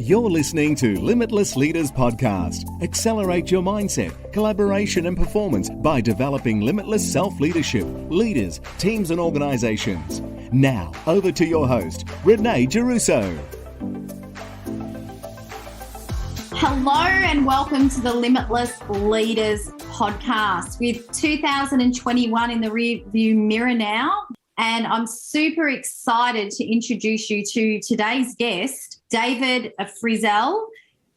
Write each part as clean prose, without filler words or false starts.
You're listening to Limitless Leaders podcast. Accelerate your mindset, collaboration and performance by developing limitless self-leadership, leaders, teams and organizations. Now, over to your host, Giarrusso. Hello and welcome to the Limitless Leaders podcast with 2021 in the rearview mirror now. And I'm super excited to introduce you to today's guest, David Frizzell,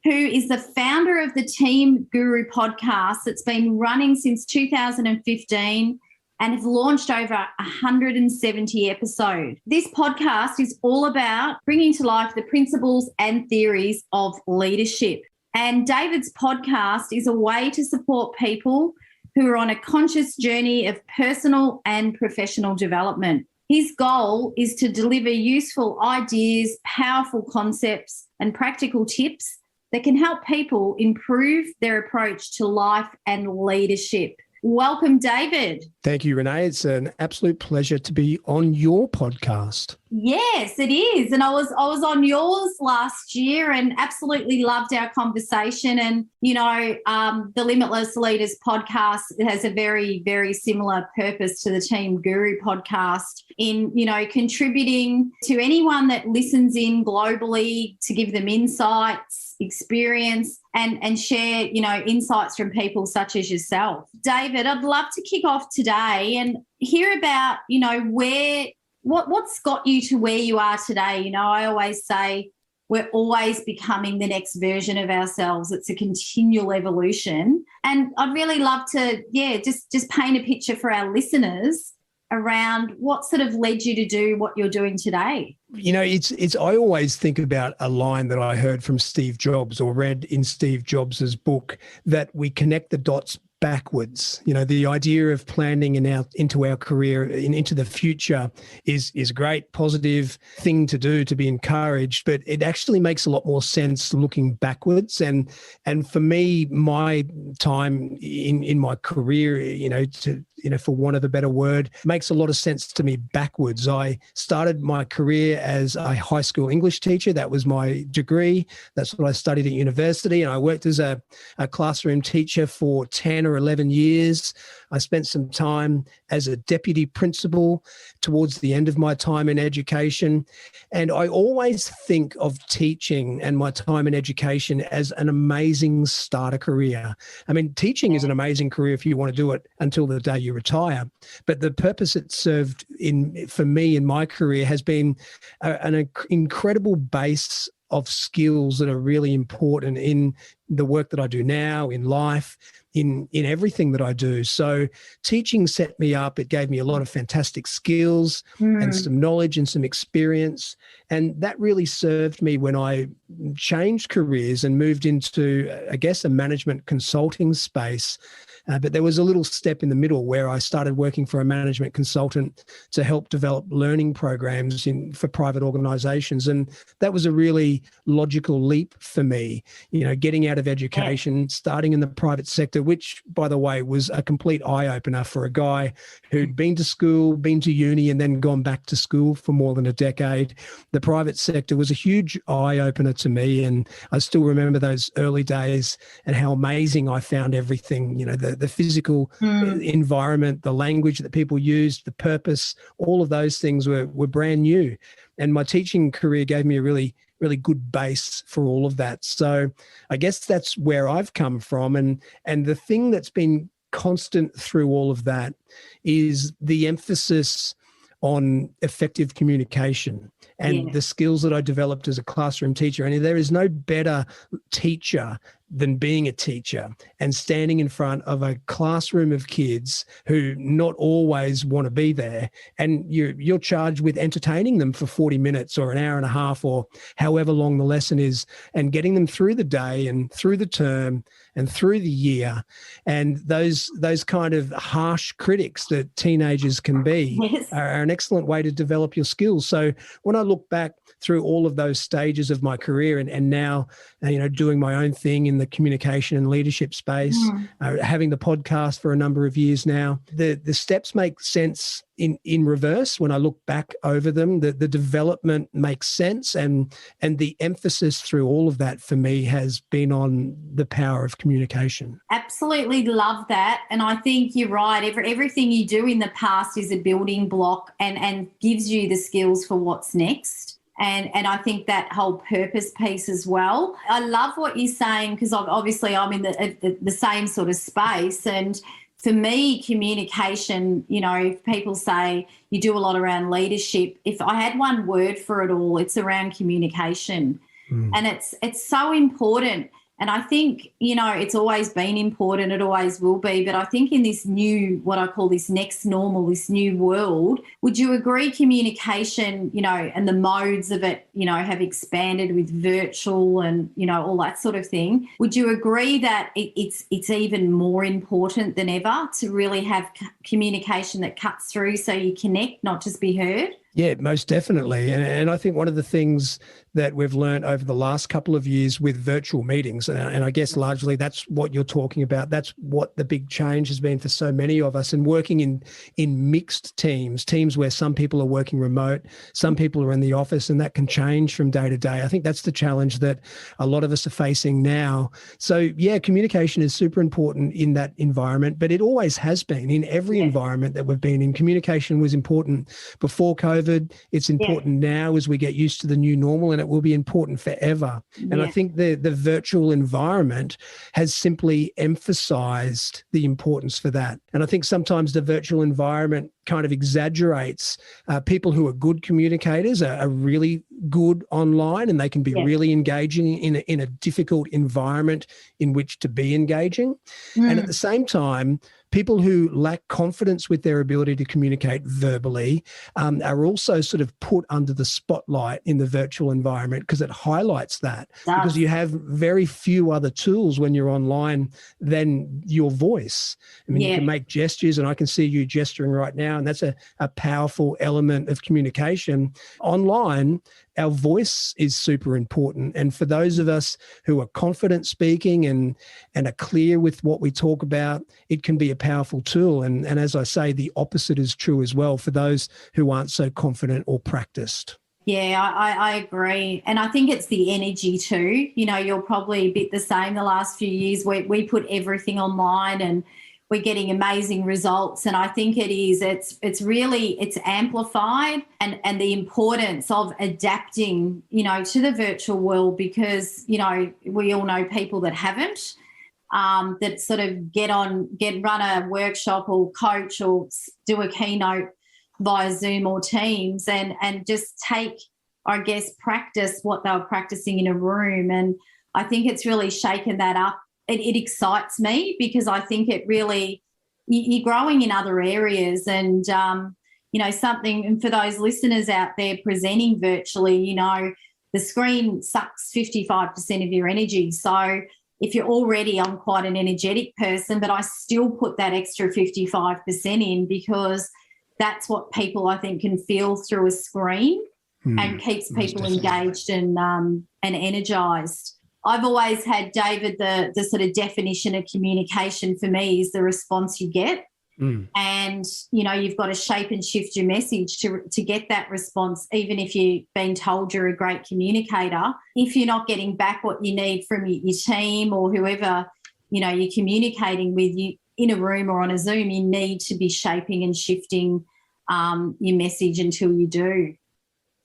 who is the founder of the Team Guru podcast that's been running since 2015 and have launched over 170 episodes. This podcast is all about bringing to life the principles and theories of leadership. And David's podcast is a way to support people who are on a conscious journey of personal and professional development. His goal is to deliver useful ideas, powerful concepts, and practical tips that can help people improve their approach to life and leadership. Welcome, David. Thank you, Renee. It's an absolute pleasure to be on your podcast. Yes, it is. And I was on yours last year and absolutely loved our conversation. And, the Limitless Leaders podcast has a very, very similar purpose to the Team Guru podcast in, contributing to anyone that listens in globally to give them insights, experience, and share, insights from people such as yourself. David, I'd love to kick off today and hear about, what's got you to where you are today. I always say we're always becoming the next version of ourselves. It's a continual evolution. And I'd really love to, just paint a picture for our listeners around what sort of led you to do what you're doing today. I always think about a line that I heard from Steve Jobs or read in Steve Jobs's book, that we connect the dots backwards. The idea of planning into our career and into the future is a great positive thing to do, to be encouraged, but it actually makes a lot more sense looking backwards. And for me, my time in my career, for want of a better word, makes a lot of sense to me backwards. I started my career as a high school English teacher. That was my degree. That's what I studied at university. And I worked as a classroom teacher for 10 or 11 years. I spent some time as a deputy principal towards the end of my time in education. And I always think of teaching and my time in education as an amazing starter career. I mean, teaching is an amazing career if you want to do it until the day you retire. But the purpose it served for me in my career has been an incredible base of skills that are really important in the work that I do now, in life, in everything that I do. So teaching set me up. It gave me a lot of fantastic skills and some knowledge and some experience. And that really served me when I changed careers and moved into, a management consulting space. But there was a little step in the middle where I started working for a management consultant to help develop learning programs for private organizations. And that was a really logical leap for me, getting out of education, starting in the private sector, which, by the way, was a complete eye-opener for a guy who'd been to school, been to uni, and then gone back to school for more than a decade. The private sector was a huge eye-opener to me. And I still remember those early days and how amazing I found everything, the physical environment, the language that people used, the purpose, all of those things were brand new. And my teaching career gave me a really, really good base for all of that. So I guess that's where I've come from. And the thing that's been constant through all of that is the emphasis on effective communication and the skills that I developed as a classroom teacher. And there is no better teacher than being a teacher and standing in front of a classroom of kids who not always want to be there. And you're charged with entertaining them for 40 minutes or an hour and a half or however long the lesson is, and getting them through the day and through the term and through the year. And those kind of harsh critics that teenagers can be are an excellent way to develop your skills. So when I look back through all of those stages of my career and now, doing my own thing in in the communication and leadership space, having the podcast for a number of years now. The steps make sense in reverse when I look back over them. The development makes sense, and the emphasis through all of that for me has been on the power of communication. Absolutely love that. And I think you're right. Everything you do in the past is a building block and gives you the skills for what's next. And I think that whole purpose piece as well. I love what you're saying, because obviously I'm in the same sort of space. And for me, communication, if people say you do a lot around leadership, if I had one word for it all, it's around communication. And it's so important. And I think, it's always been important, it always will be. But I think in this new, what I call this next normal, this new world, would you agree communication, and the modes of it, have expanded with virtual and, all that sort of thing? Would you agree that it's even more important than ever to really have communication that cuts through so you connect, not just be heard? Yeah, most definitely. And I think one of the things that we've learned over the last couple of years with virtual meetings, and I guess largely that's what you're talking about. That's what the big change has been for so many of us, and working in mixed teams where some people are working remote, some people are in the office, and that can change from day to day. I think that's the challenge that a lot of us are facing now. So yeah, communication is super important in that environment, but it always has been in every environment that we've been in. Communication was important before COVID. It's important now as we get used to the new normal, and it will be important forever. And I think the virtual environment has simply emphasized the importance for that. And I think sometimes the virtual environment kind of exaggerates. People who are good communicators are really good online, and they can be really engaging in a difficult environment in which to be engaging. And at the same time, people who lack confidence with their ability to communicate verbally are also sort of put under the spotlight in the virtual environment, because it highlights that. Because you have very few other tools when you're online than your voice. I mean, you can make gestures, and I can see you gesturing right now, and that's a powerful element of communication. Online, our voice is super important. And for those of us who are confident speaking and are clear with what we talk about, it can be a powerful tool. And as I say, the opposite is true as well for those who aren't so confident or practiced. Yeah, I agree. And I think it's the energy too. You're probably a bit the same the last few years. We put everything online and we're getting amazing results. And I think it's amplified, and the importance of adapting, to the virtual world, because, we all know people that haven't, that sort of run a workshop or coach or do a keynote via Zoom or Teams and just take, I guess, practice what they were practicing in a room. And I think it's really shaken that up. It excites me, because I think it really, you're growing in other areas, and, something, and for those listeners out there presenting virtually, the screen sucks 55% of your energy. So if you're already, I'm quite an energetic person, but I still put that extra 55% in, because that's what people, I think, can feel through a screen and keeps people engaged and energized. I've always had, David, the sort of definition of communication for me is the response you get. And, you've got to shape and shift your message to get that response, even if you've been told you're a great communicator. If you're not getting back what you need from your team or whoever, you're communicating with, you in a room or on a Zoom, you need to be shaping and shifting your message until you do.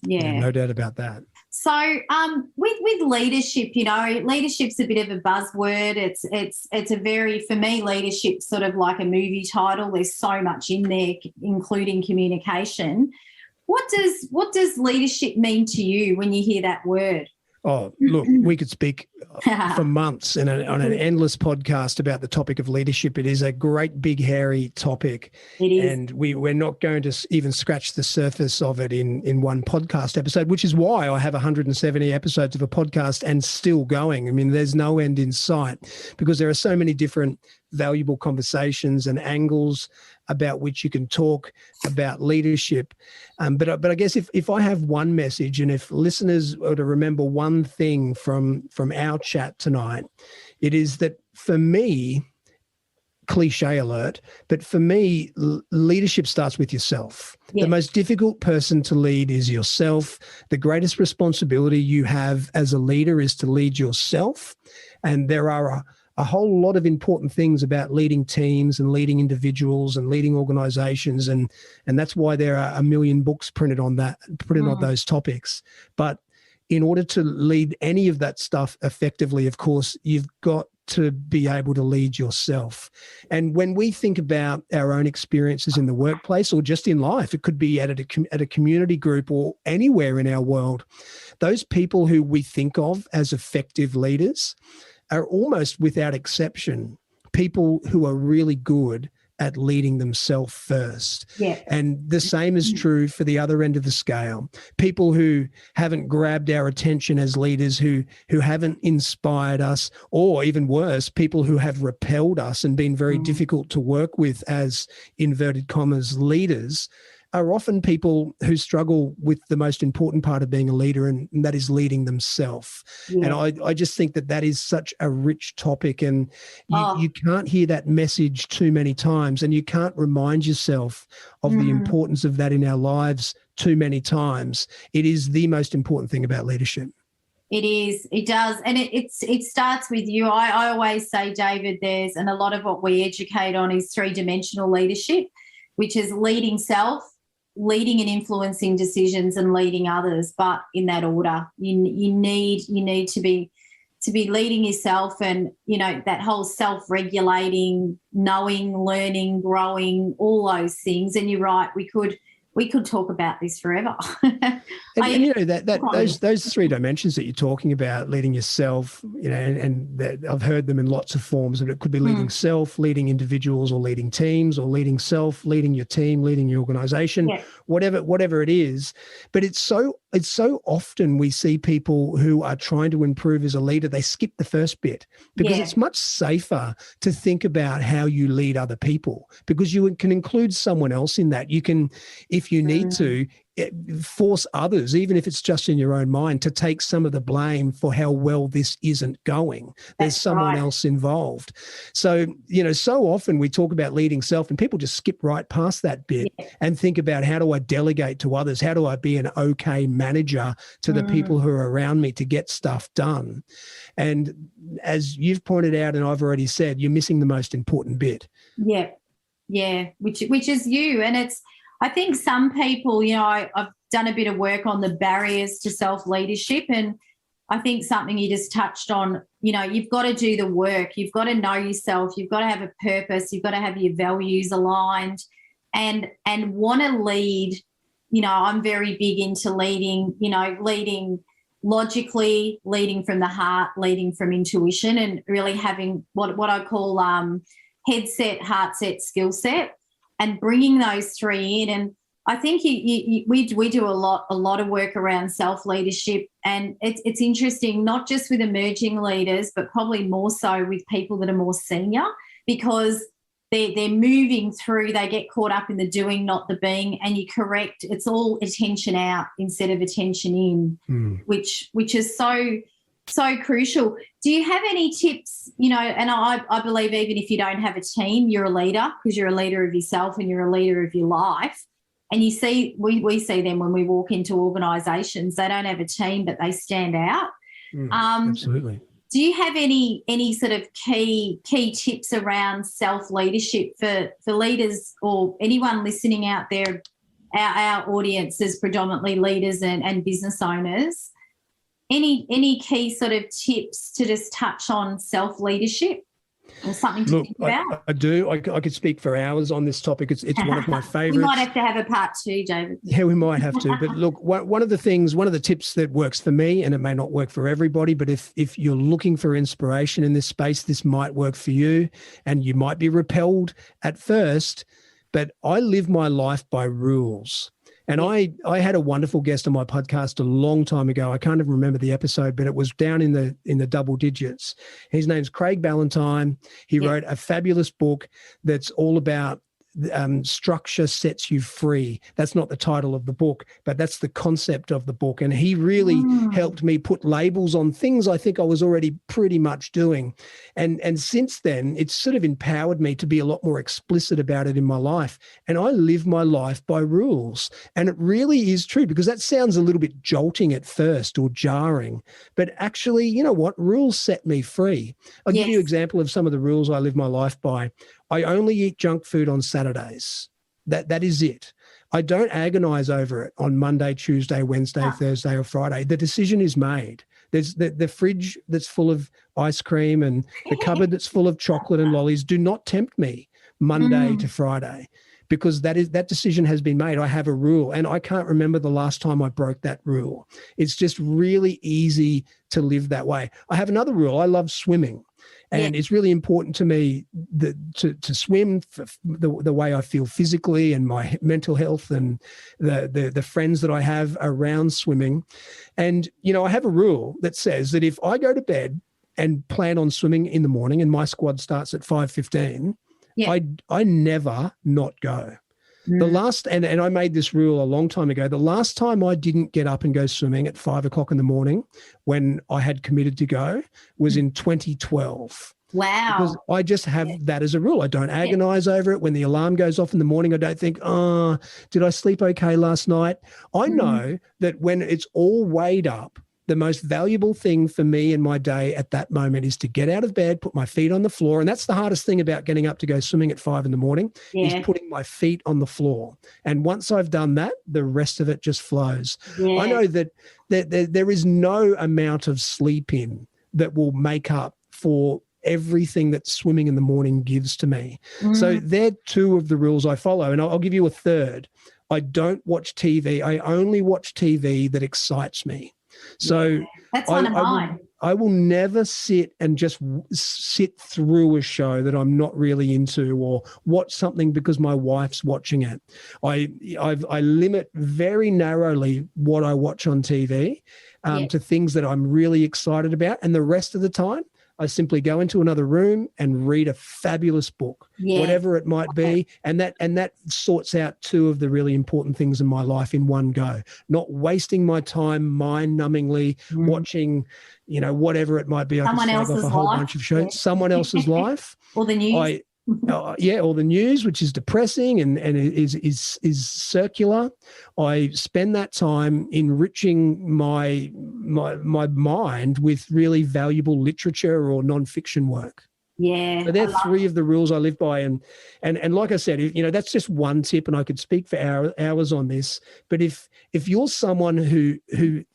Yeah, no doubt about that. So with leadership, leadership's a bit of a buzzword. It's a very, for me, leadership's sort of like a movie title. There's so much in there, including communication. What does leadership mean to you when you hear that word? Oh, look, we could speak for months on an endless podcast about the topic of leadership. It is a great, big, hairy topic. It is. And we're not going to even scratch the surface of it in one podcast episode, which is why I have 170 episodes of a podcast and still going. I mean, there's no end in sight, because there are so many different valuable conversations and angles about which you can talk about leadership. But I guess if I have one message, and if listeners were to remember one thing from our chat tonight, It is that for me, cliche alert, but for me, leadership starts with yourself. The most difficult person to lead is yourself. The greatest responsibility you have as a leader is to lead yourself. And there are a whole lot of important things about leading teams and leading individuals and leading organizations. And that's why there are a million books printed on those topics. But in order to lead any of that stuff effectively, of course, you've got to be able to lead yourself. And when we think about our own experiences in the workplace or just in life, it could be at a community group or anywhere in our world, those people who we think of as effective leaders are almost without exception people who are really good at leading themselves first. Yeah. And the same is true for the other end of the scale. People who haven't grabbed our attention as leaders, who haven't inspired us, or even worse, people who have repelled us and been very difficult to work with as inverted commas leaders, are often people who struggle with the most important part of being a leader, and that is leading themselves. Yeah. And I just think that is such a rich topic, and you can't hear that message too many times, and you can't remind yourself of the importance of that in our lives too many times. It is the most important thing about leadership. It is. It does. And it starts with you. I always say, David, and a lot of what we educate on is 3-dimensional leadership, which is leading self, leading and influencing decisions, and leading others, but in that order. You need to be leading yourself, and that whole self-regulating, knowing, learning, growing, all those things. And you're right, we could talk about this forever. Those 3 dimensions that you're talking about, leading yourself, and that I've heard them in lots of forms, but it could be leading self, leading individuals, or leading teams, or leading self, leading your team, leading your organization, whatever it is. But it's so often we see people who are trying to improve as a leader, they skip the first bit because it's much safer to think about how you lead other people, because you can include someone else in that. You can, if you need to, force others, even if it's just in your own mind, to take some of the blame for how well this isn't going. There's someone else involved. So, so often we talk about leading self and people just skip right past that bit and think about, how do I delegate to others? How do I be an okay manager to the people who are around me to get stuff done? And as you've pointed out, and I've already said, you're missing the most important bit. Yeah, which is you. And I think some people, I've done a bit of work on the barriers to self-leadership, and I think something you just touched on, you've got to do the work. You've got to know yourself. You've got to have a purpose. You've got to have your values aligned and want to lead. I'm very big into leading, leading logically, leading from the heart, leading from intuition, and really having what I call head set, heart set, skill set, and bringing those 3 in. And I think we do a lot of work around self-leadership, and it's interesting, not just with emerging leaders, but probably more so with people that are more senior, because they're moving through, they get caught up in the doing, not the being. And you're correct, it's all attention out instead of attention in, which is so crucial. Do you have any tips, and I believe even if you don't have a team, you're a leader, because you're a leader of yourself and you're a leader of your life. And you see, we see them when we walk into organisations, they don't have a team, but they stand out. Absolutely. Do you have any sort of key tips around self-leadership for leaders or anyone listening out there? Our audience is predominantly leaders and business owners. Any key sort of tips to just touch on self-leadership or something to think about? I do. I could speak for hours on this topic. It's one of my favourites. We might have to have a part 2, David. Yeah, we might have to. But look, one of the tips that works for me, and it may not work for everybody, but if you're looking for inspiration in this space, this might work for you, and you might be repelled at first, but I live my life by rules. And I had a wonderful guest on my podcast a long time ago. I can't even remember the episode, but it was down in the double digits. His name's Craig Ballantyne. He wrote a fabulous book that's all about Structure Sets You Free. That's not the title of the book, but that's the concept of the book. And he really helped me put labels on things I think I was already pretty much doing. And since then, it's sort of empowered me to be a lot more explicit about it in my life. And I live my life by rules. And it really is true, because that sounds a little bit jolting at first or jarring. But actually, you know what? Rules set me free. I'll give you an example of some of the rules I live my life by. I only eat junk food on Saturdays. That is it. I don't agonize over it on Monday, Tuesday, Wednesday, Thursday, or Friday. The decision is made. There's the fridge that's full of ice cream and the cupboard that's full of chocolate and lollies do not tempt me Monday to Friday, because that decision has been made. I have a rule, and I can't remember the last time I broke that rule. It's just really easy to live that way. I have another rule. I love swimming. And it's really important to me to swim for the way I feel physically and my mental health and the friends that I have around swimming. And, you know, I have a rule that says that if I go to bed and plan on swimming in the morning and my squad starts at 5:15, I never not go. The last, and I made this rule a long time ago, the last time I didn't get up and go swimming at 5 o'clock in the morning when I had committed to go was in 2012. Wow. Because I just have that as a rule. I don't agonize over it. When the alarm goes off in the morning, I don't think, oh, did I sleep okay last night? I know that when it's all weighed up, the most valuable thing for me in my day at that moment is to get out of bed, put my feet on the floor. And that's the hardest thing about getting up to go swimming at 5 in the morning is putting my feet on the floor. And once I've done that, the rest of it just flows. Yeah. I know that there is no amount of sleep in that will make up for everything that swimming in the morning gives to me. So they're two of the rules I follow. And I'll give you a third. I don't watch TV. I only watch TV that excites me. So that's one of mine. I will never sit and just sit through a show that I'm not really into or watch something because my wife's watching it. I limit very narrowly what I watch on TV to things that I'm really excited about. And the rest of the time, I simply go into another room and read a fabulous book, whatever it might be. And that sorts out two of the really important things in my life in one go. Not wasting my time mind-numbingly watching, you know, whatever it might be. Someone I could slag off a whole bunch of shows. Someone else's life. Or the news. Or the news, which is depressing and is circular. I spend that time enriching my mind with really valuable literature or nonfiction work. Yeah. So they're three of the rules I live by. And like I said, you know, that's just one tip, and I could speak for hours on this. But if you're someone who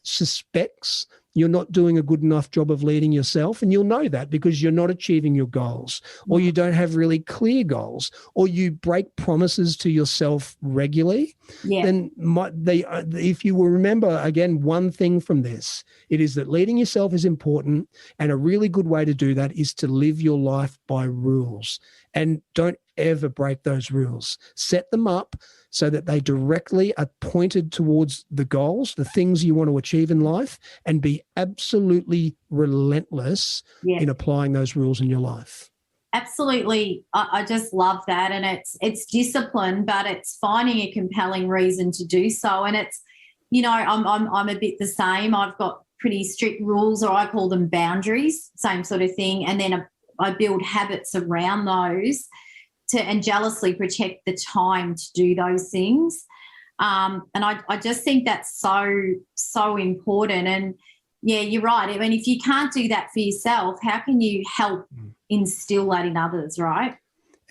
suspects you're not doing a good enough job of leading yourself, and you'll know that because you're not achieving your goals, or you don't have really clear goals, or you break promises to yourself regularly, then if you will remember, again, one thing from this, it is that leading yourself is important, and a really good way to do that is to live your life by rules. And don't ever break those rules. Set them up so that they directly are pointed towards the goals, the things you want to achieve in life, and be absolutely relentless in applying those rules in your life. Absolutely. I just love that. And it's discipline, but it's finding a compelling reason to do so. And it's, you know, I'm a bit the same. I've got pretty strict rules, or I call them boundaries, same sort of thing. And then I build habits around those and jealously protect the time to do those things. And I just think that's so important. And, yeah, you're right. I mean, if you can't do that for yourself, how can you help instill that in others, right?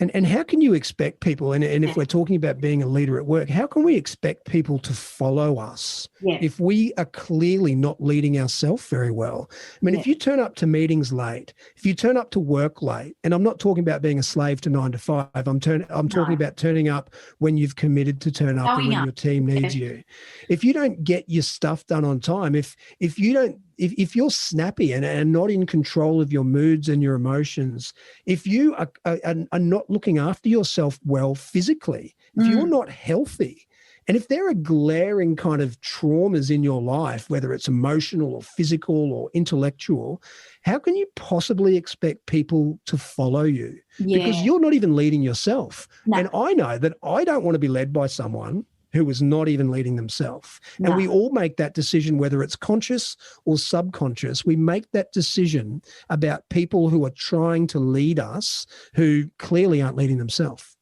And how can you expect people, and if we're talking about being a leader at work, how can we expect people to follow us if we are clearly not leading ourselves very well? I mean, if you turn up to meetings late, if you turn up to work late, and I'm not talking about being a slave to 9 to 5, I'm talking about turning up when you've committed to turn up and when your team needs you. If you don't get your stuff done on time, if you're snappy and not in control of your moods and your emotions, if you are not looking after yourself well physically, if you're not healthy, And if there are glaring kind of traumas in your life, whether it's emotional or physical or intellectual, how can you possibly expect people to follow you? Yeah. Because you're not even leading yourself. No. And I know that I don't want to be led by someone who is not even leading themselves. No. And we all make that decision, whether it's conscious or subconscious. We make that decision about people who are trying to lead us who clearly aren't leading themselves.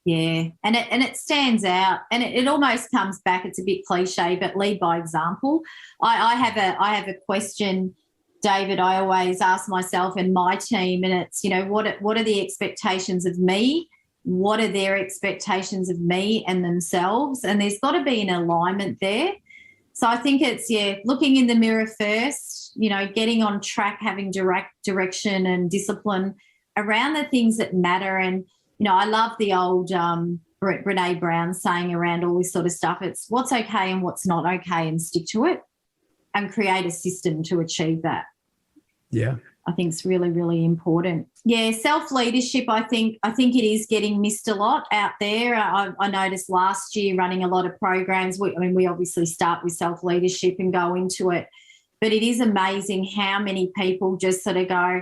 Yeah, and it stands out, and it almost comes back. It's a bit cliche, but lead by example. I have a question, David. I always ask myself and my team, and it's, you know, what are the expectations of me? What are their expectations of me and themselves? And there's got to be an alignment there. So I think it's, looking in the mirror first, you know, getting on track, having direction and discipline around the things that matter. And, you know, I love the old Brene Brown saying around all this sort of stuff. It's what's okay and what's not okay, and stick to it and create a system to achieve that. Yeah. I think it's really, really important. Yeah, self-leadership, I think it is getting missed a lot out there. I noticed last year running a lot of programs. We obviously start with self-leadership and go into it, but it is amazing how many people just sort of go,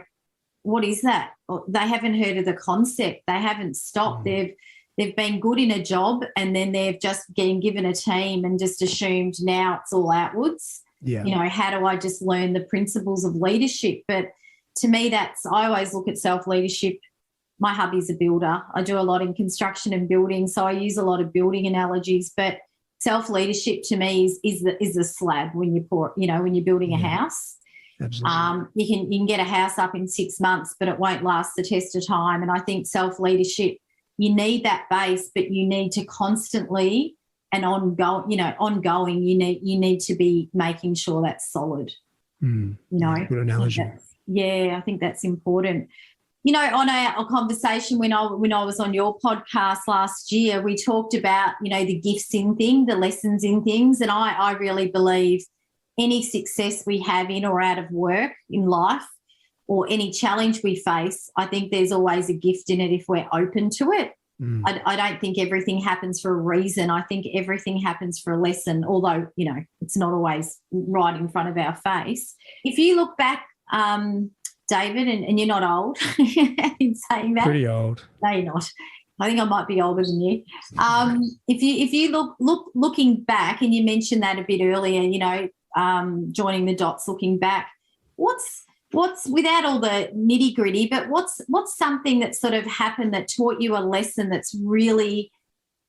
what is that? They haven't heard of the concept. They haven't stopped. They've been good in a job, and then they've just been given a team and just assumed now it's all outwards. Yeah. You know, how do I just learn the principles of leadership? But to me, I always look at self-leadership. My hubby's a builder. I do a lot in construction and building, so I use a lot of building analogies. But self-leadership to me is the slab when you're building a house. Absolutely. You can get a house up in 6 months, but it won't last the test of time. And I think self-leadership, you need that base, but you need to constantly and ongoing, you need to be making sure that's solid. You know, good analogy. I think that's important. You know, on our conversation when I was on your podcast last year, we talked about, you know, the gifts in things, the lessons in things, and I really believe any success we have in or out of work in life, or any challenge we face, I think there's always a gift in it if we're open to it. I don't think everything happens for a reason. I think everything happens for a lesson, although, you know, it's not always right in front of our face. If you look back, David, and you're not old in saying that. Pretty old. No, you're not. I think I might be older than you. If you looking back, and you mentioned that a bit earlier, you know, joining the dots, looking back, what's without all the nitty gritty, but what's something that sort of happened that taught you a lesson that's really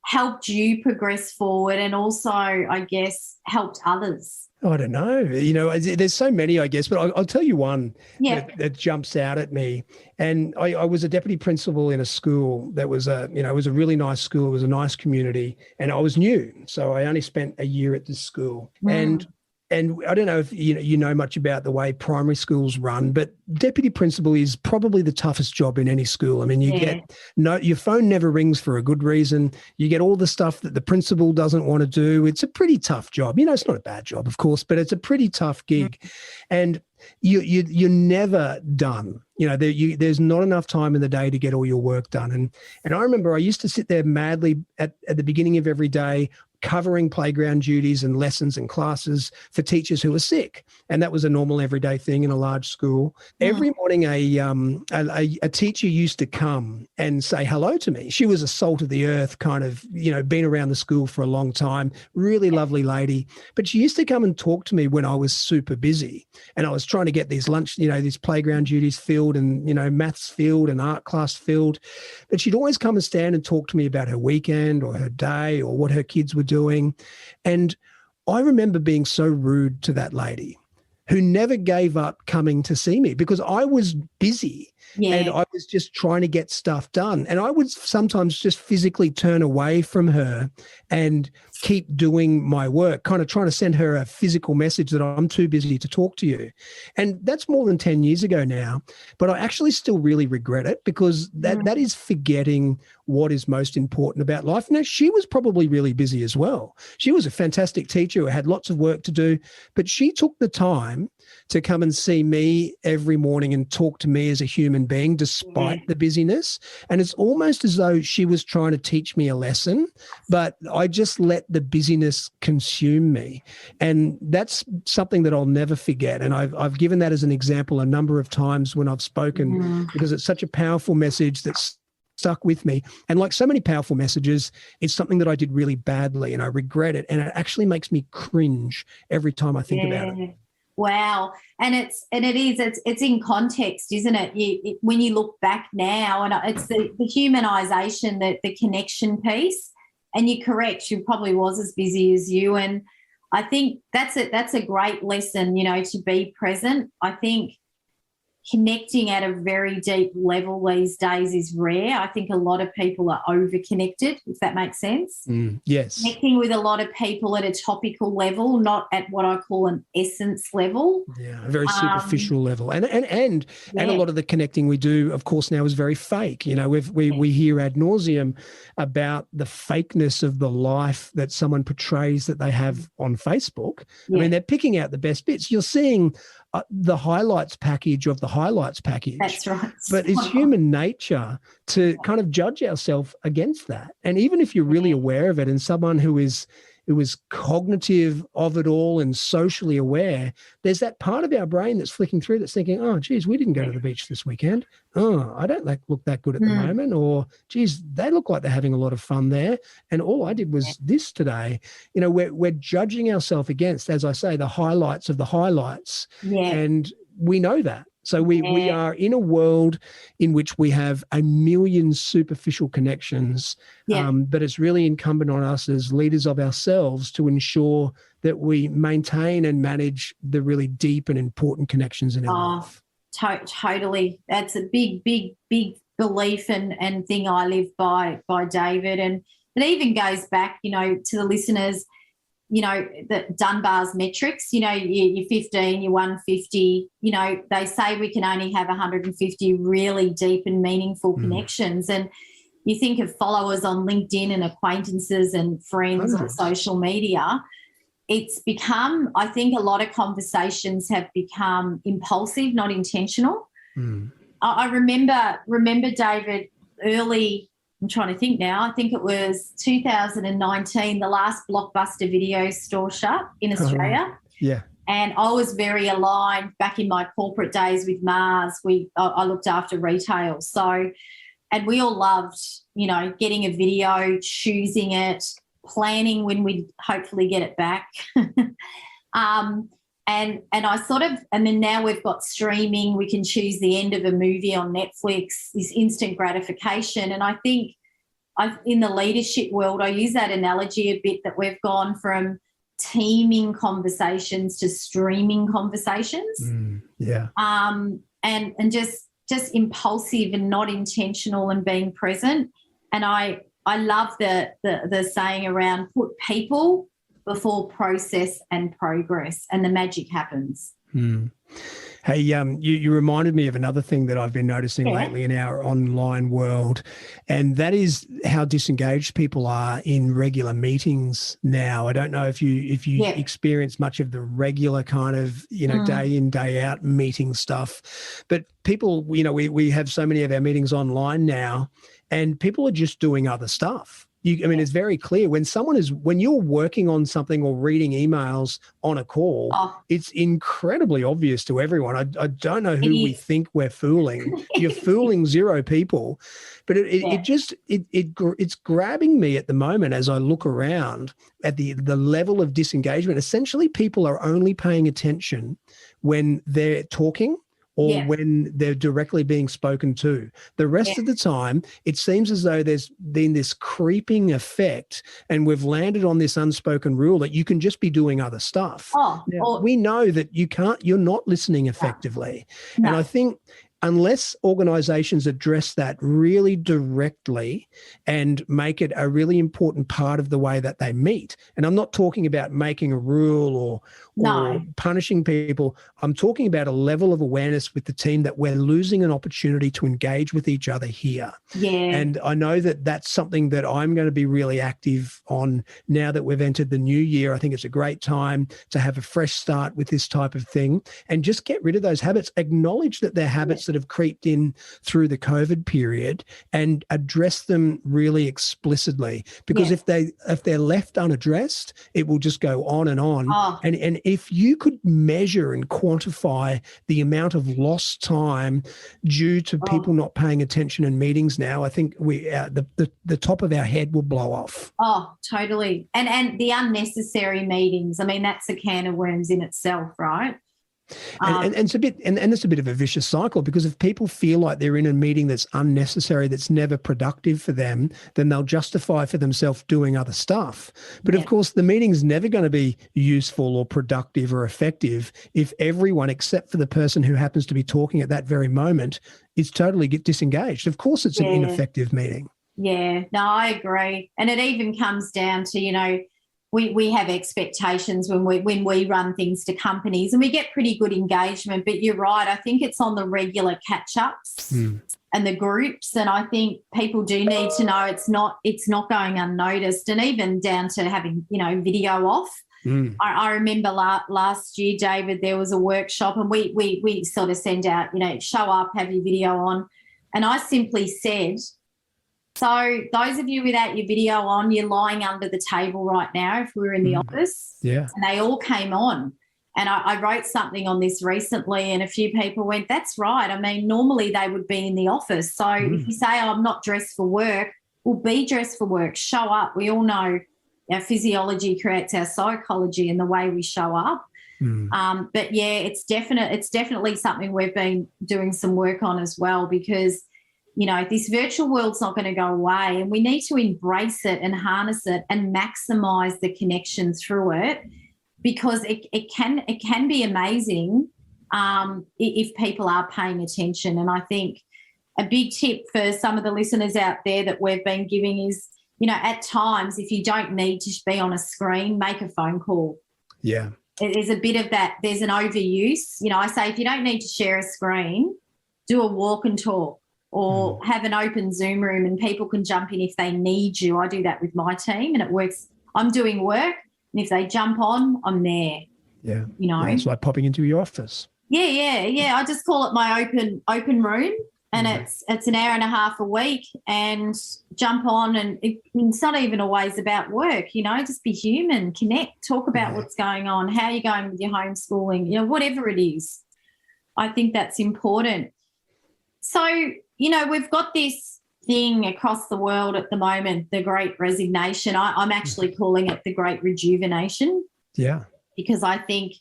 helped you progress forward, and also, I guess, helped others? I don't know. You know, there's so many, I guess, but I'll tell you one that jumps out at me. And I was a deputy principal in a school that was it was a really nice school. It was a nice community, and I was new. So I only spent a year at this school. And I don't know if you know much about the way primary schools run, but deputy principal is probably the toughest job in any school. I mean, your phone never rings for a good reason. You get all the stuff that the principal doesn't want to do. It's a pretty tough job. You know, it's not a bad job, of course, but it's a pretty tough gig. And you're never done. You know, there's not enough time in the day to get all your work done. And I remember I used to sit there madly at the beginning of every day, covering playground duties and lessons and classes for teachers who were sick. And that was a normal everyday thing in a large school. Every morning a teacher used to come and say hello to me. She was a salt of the earth, kind of, you know, been around the school for a long time, really lovely lady. But she used to come and talk to me when I was super busy and I was trying to get these these playground duties filled and, you know, maths filled and art class filled. But she'd always come and stand and talk to me about her weekend or her day or what her kids were doing. And I remember being so rude to that lady who never gave up coming to see me because I was busy and I was just trying to get stuff done. And I would sometimes just physically turn away from her and keep doing my work, kind of trying to send her a physical message that I'm too busy to talk to you. And that's more than 10 years ago now, but I actually still really regret it because that is forgetting what is most important about life. Now, she was probably really busy as well. She was a fantastic teacher who had lots of work to do, but she took the time to come and see me every morning and talk to me as a human human being despite the busyness. And it's almost as though she was trying to teach me a lesson, but I just let the busyness consume me. And that's something that I'll never forget. And I've given that as an example a number of times when I've spoken, because it's such a powerful message that's stuck with me. And like so many powerful messages, it's something that I did really badly and I regret it. And it actually makes me cringe every time I think about it. Wow. And it's in context, isn't it? When you look back now, and it's the humanization, the connection piece. And you're correct, she probably was as busy as you. And I think that's a great lesson, to be present. I think connecting at a very deep level these days is rare. I think a lot of people are over-connected, if that makes sense. Yes. Connecting with a lot of people at a topical level, not at what I call an essence level. Yeah, a very superficial level. And a lot of the connecting we do, of course, now is very fake. We hear ad nauseum about the fakeness of the life that someone portrays that they have on Facebook. I mean, they're picking out the best bits. You're seeing the highlights package of the highlights package. That's right. But it's human nature to kind of judge ourselves against that. And even if you're really aware of it, and someone who is cognitive of it all and socially aware, there's that part of our brain that's flicking through that's thinking, oh, geez, we didn't go to the beach this weekend. Oh, I don't look that good at the moment. Or, geez, they look like they're having a lot of fun there. And all I did was this today. We're judging ourselves against, as I say, the highlights of the highlights. Yeah. And we know that. So we are in a world in which we have a million superficial connections, but it's really incumbent on us as leaders of ourselves to ensure that we maintain and manage the really deep and important connections in our life. Totally. That's a big, big, big belief and thing I live by David. And it even goes back, to the listeners, the Dunbar's metrics, you're 15, you're 150, they say we can only have 150 really deep and meaningful connections. And you think of followers on LinkedIn and acquaintances and friends on social media, it's become, I think a lot of conversations have become impulsive, not intentional. I remember David early, I'm trying to think now, I think it was 2019, the last Blockbuster video store shut in Australia. Yeah. And I was very aligned back in my corporate days with Mars. I looked after retail. So, and we all loved, getting a video, choosing it, planning when we'd hopefully get it back. And I and then now we've got streaming, we can choose the end of a movie on Netflix, this instant gratification. And I think in the leadership world, I use that analogy a bit, that we've gone from teaming conversations to streaming conversations. And just impulsive and not intentional and being present. And I love the saying around put people before process and progress, and the magic happens. Hey, you reminded me of another thing that I've been noticing lately in our online world, and that is how disengaged people are in regular meetings now. I don't know if you experience much of the regular kind of, day in, day out meeting stuff, but people, we have so many of our meetings online now, and people are just doing other stuff. It's very clear when you're working on something or reading emails on a call, it's incredibly obvious to everyone. I don't know who we think we're fooling. You're fooling zero people, but it's grabbing me at the moment as I look around at the level of disengagement. Essentially, people are only paying attention when they're talking or when they're directly being spoken to. The rest of the time, it seems as though there's been this creeping effect, and we've landed on this unspoken rule that you can just be doing other stuff. We know that you're not listening effectively. No. And I think unless organizations address that really directly and make it a really important part of the way that they meet, and I'm not talking about making a rule or punishing people. I'm talking about a level of awareness with the team that we're losing an opportunity to engage with each other here. Yeah. And I know that that's something that I'm going to be really active on now that we've entered the new year. I think it's a great time to have a fresh start with this type of thing and just get rid of those habits, acknowledge that they're habits that have creeped in through the COVID period and address them really explicitly. Because if they're left unaddressed, it will just go on and on. And if you could measure and quantify the amount of lost time due to people not paying attention in meetings now, I think the top of our head will blow off. Oh, totally. And the unnecessary meetings. I mean, that's a can of worms in itself, right? And it's a bit, and it's a bit of a vicious cycle, because if people feel like they're in a meeting that's unnecessary, that's never productive for them, then they'll justify for themselves doing other stuff. But of course, the meeting's never going to be useful or productive or effective if everyone, except for the person who happens to be talking at that very moment, is totally disengaged. Of course, it's an ineffective meeting. Yeah, no, I agree. And it even comes down to, we have expectations when we run things to companies, and we get pretty good engagement. But you're right. I think it's on the regular catch-ups and the groups. And I think people do need to know it's not going unnoticed, and even down to having, video off. I remember last year, David, there was a workshop, and we sort of send out, show up, have your video on. And I simply said, so those of you without your video on, you're lying under the table right now if we were in the office. Yeah. And they all came on. And I wrote something on this recently, and a few people went, that's right. I mean, normally they would be in the office. So if you say, I'm not dressed for work, well, be dressed for work. Show up. We all know our physiology creates our psychology and the way we show up. But, yeah, it's definitely something we've been doing some work on as well, because this virtual world's not going to go away, and we need to embrace it and harness it and maximise the connection through it, because it can be amazing if people are paying attention. And I think a big tip for some of the listeners out there that we've been giving is, at times, if you don't need to be on a screen, make a phone call. Yeah. There's a bit of that. There's an overuse. I say if you don't need to share a screen, do a walk and talk. Or have an open Zoom room and people can jump in if they need you. I do that with my team and it works. I'm doing work, and if they jump on, I'm there. Yeah. It's like popping into your office. Yeah. I just call it my open room, and it's an hour and a half a week, and jump on, and it's not even always about work, just be human, connect, talk about what's going on, how you're going with your homeschooling, whatever it is. I think that's important. So, we've got this thing across the world at the moment, the Great Resignation. I'm actually calling it the Great Rejuvenation. Yeah. Because I think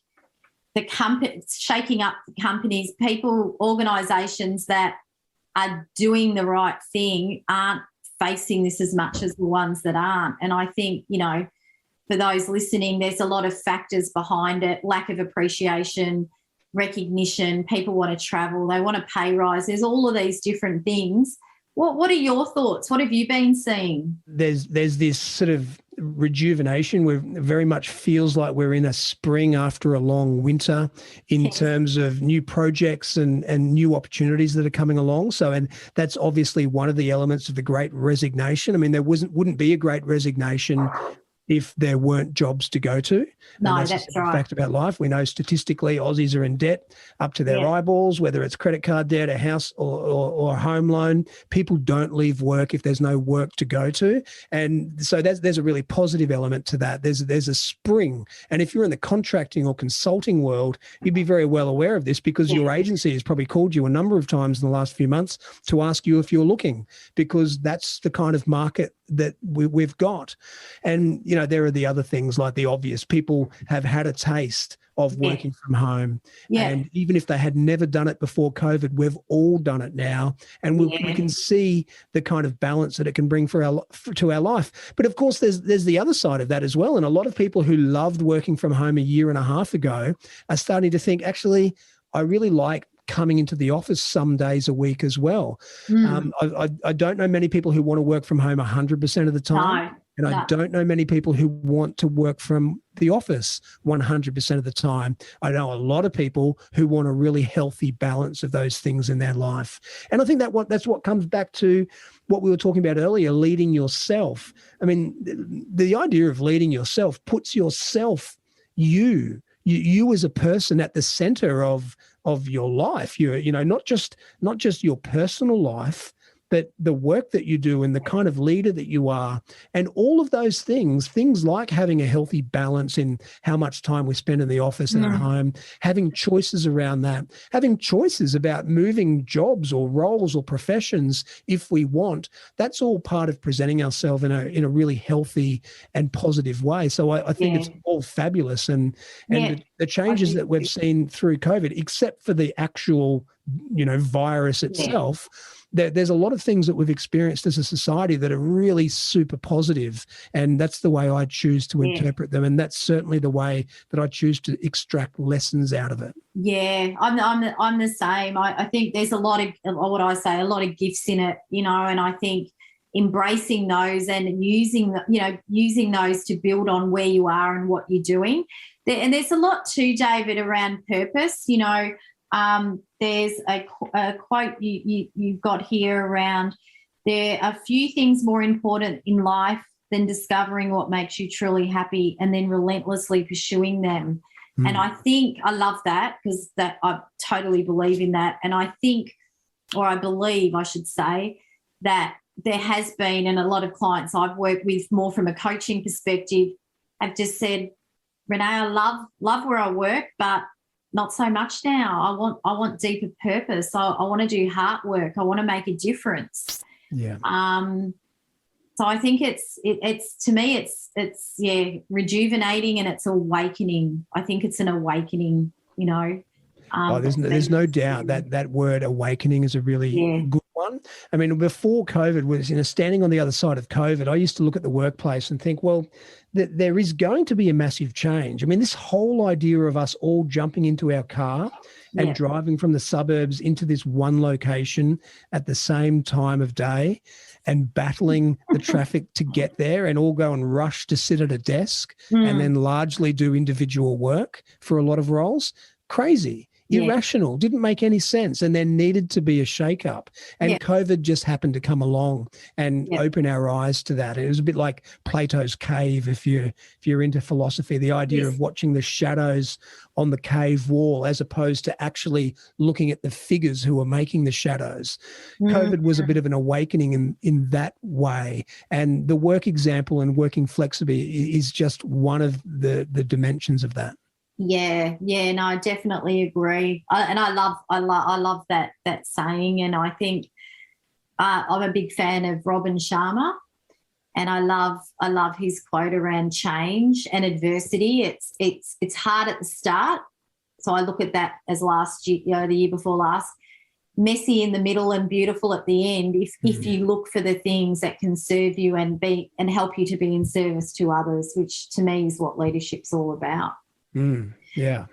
shaking up the companies, people, organisations that are doing the right thing aren't facing this as much as the ones that aren't. And I think, for those listening, there's a lot of factors behind it, lack of appreciation, recognition, people want to travel, they want a pay rise. There's all of these different things. What are your thoughts? What have you been seeing? There's this sort of rejuvenation where it very much feels like we're in a spring after a long winter in terms of new projects and new opportunities that are coming along. So, and that's obviously one of the elements of the Great Resignation. I mean, there wouldn't be a Great Resignation if there weren't jobs to go to. No, that's right. Fact about life. We know statistically Aussies are in debt up to their eyeballs, whether it's credit card debt, a house or a home loan. People don't leave work if there's no work to go to. And so there's a really positive element to that. There's a spring. And if you're in the contracting or consulting world, you'd be very well aware of this, because your agency has probably called you a number of times in the last few months to ask you if you're looking, because that's the kind of market that we've got. And, there are the other things like the obvious. People have had a taste of working from home. Yeah. And even if they had never done it before COVID, we've all done it now. And we can see the kind of balance that it can bring to our life. But of course, there's the other side of that as well. And a lot of people who loved working from home a year and a half ago are starting to think, actually, I really like coming into the office some days a week as well. I don't know many people who want to work from home 100% of the time. And I don't know many people who want to work from the office 100% of the time. I know a lot of people who want a really healthy balance of those things in their life. And I think that's what comes back to what we were talking about earlier, leading yourself. I mean, the idea of leading yourself puts yourself, you as a person at the center of your life. Not just your personal life, but the work that you do and the kind of leader that you are, and all of those things like having a healthy balance in how much time we spend in the office and at home, having choices around that, having choices about moving jobs or roles or professions if we want. That's all part of presenting ourselves in a really healthy and positive way. So I think it's all fabulous. And the changes that we've seen through COVID, except for the actual, virus itself, there's a lot of things that we've experienced as a society that are really super positive, and that's the way I choose to interpret them, and that's certainly the way that I choose to extract lessons out of it. Yeah, I'm the same. I think there's a lot of gifts in it, and I think embracing those and using those to build on where you are and what you're doing. And there's a lot too, David, around purpose. There's a quote you've got here around, there are few things more important in life than discovering what makes you truly happy and then relentlessly pursuing them. And I think I love that, because that I totally believe in that. And I think, or I believe I should say, that there has been, and a lot of clients I've worked with more from a coaching perspective have just said, Renee, I love where I work, but not so much now. I want deeper purpose. I want to do heart work. I want to make a difference. Yeah. So I think it's to me it's rejuvenating, and it's awakening. I think it's an awakening. There's no doubt that word awakening is a really good one. I mean, before COVID was, standing on the other side of COVID, I used to look at the workplace and think, well, there is going to be a massive change. I mean, this whole idea of us all jumping into our car and driving from the suburbs into this one location at the same time of day and battling the traffic to get there, and all go and rush to sit at a desk and then largely do individual work for a lot of roles. Crazy. Irrational, didn't make any sense, and there needed to be a shake-up. And COVID just happened to come along and open our eyes to that. It was a bit like Plato's cave, if you're into philosophy, the idea of watching the shadows on the cave wall as opposed to actually looking at the figures who are making the shadows. COVID was a bit of an awakening in that way. And the work example and working flexibly is just one of the dimensions of that. Yeah, no, I definitely agree. I love that saying, and I think I'm a big fan of Robin Sharma, and I love his quote around change and adversity. It's hard at the start, so I look at that as last year, the year before last, messy in the middle and beautiful at the end. If you look for the things that can serve you and help you to be in service to others, which to me is what leadership's all about. Yeah.